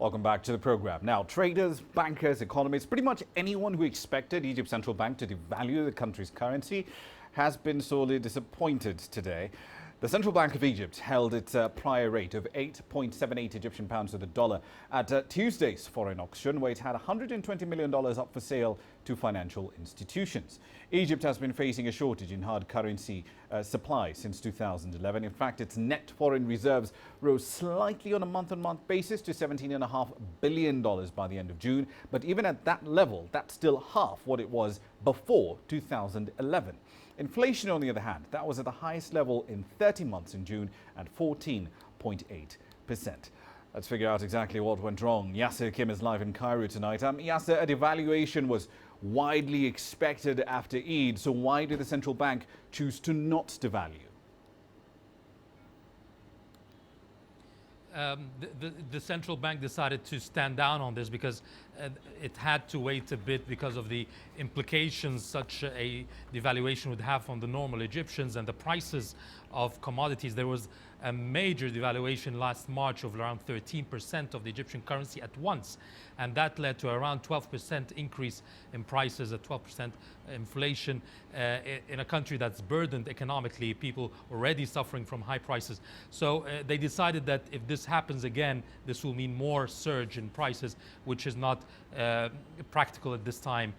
Welcome back to the program. Now, traders, bankers, economists, pretty much anyone who expected Egypt's central bank to devalue the country's currency has been sorely disappointed today. The Central Bank of Egypt held its prior rate of 8.78 Egyptian pounds to the dollar at Tuesday's foreign auction, where it had $120 million up for sale to financial institutions. Egypt has been facing a shortage in hard currency supply since 2011. In fact, its net foreign reserves rose slightly on a month-on-month basis to $17.5 billion by the end of June. But even at that level, that's still half what it was before 2011. Inflation, on the other hand, that was at the highest level in 30 months in June at 14.8%. Let's figure out exactly what went wrong. Yasser Hakim is live in Cairo tonight. Yasser, a devaluation was widely expected after Eid, so why did the central bank choose to not devalue? The central bank decided to stand down on this because it had to wait a bit because of the implications such a devaluation would have on the normal Egyptians and the prices of commodities. There was a major devaluation last March of around 13% of the Egyptian currency at once, and that led to around 12% increase in prices, a 12% inflation in a country that's burdened economically, people already suffering from high prices. So they decided that if this happens again, this will mean more surge in prices, which is not practical at this time,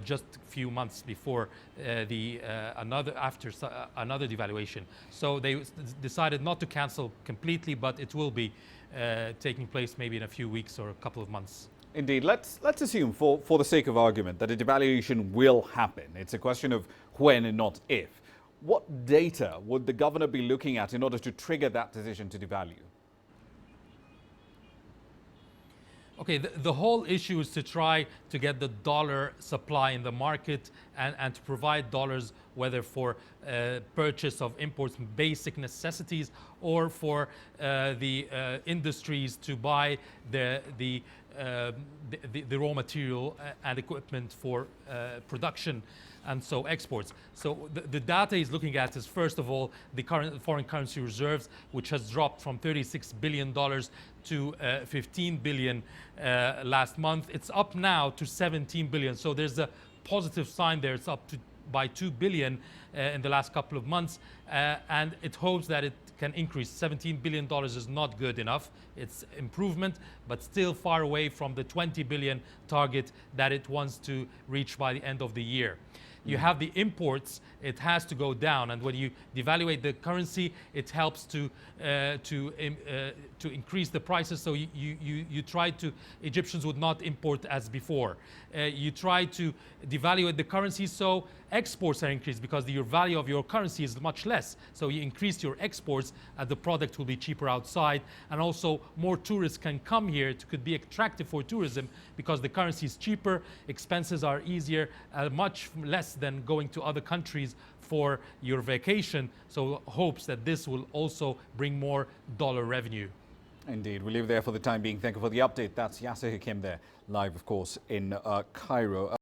just a few months before another devaluation. So they decided not to cancel completely, but it will be taking place maybe in a few weeks or a couple of months. Indeed. Let's assume, for the sake of argument, that a devaluation will happen. It's a question of when and not if. What data would the governor be looking at in order to trigger that decision to devalue? Okay, the whole issue is to try to get the dollar supply in the market and to provide dollars, whether for purchase of imports, basic necessities, or for the industries to buy the raw material and equipment for production, and so exports. So the data he's looking at is, first of all, the current foreign currency reserves, which has dropped from $36 billion to $15 billion last month. It's up now to $17 billion. So there's a positive sign there. It's up by $2 billion in the last couple of months, and it hopes that it can increase. $17 billion is not good enough. It's improvement, but still far away from the $20 billion target that it wants to reach by the end of the year. You have the imports, it has to go down, and when you devaluate the currency, it helps to increase the prices. So you try to, Egyptians would not import as before. You try to devaluate the currency, so exports are increased because your value of your currency is much less. So you increase your exports and the product will be cheaper outside, and also more tourists can come here. It could be attractive for tourism because the currency is cheaper, expenses are easier, much less than going to other countries for your vacation. So hopes that this will also bring more dollar revenue. Indeed. We'll leave there for the time being. Thank you for the update. That's Yasser Hakim there, live, of course, in Cairo.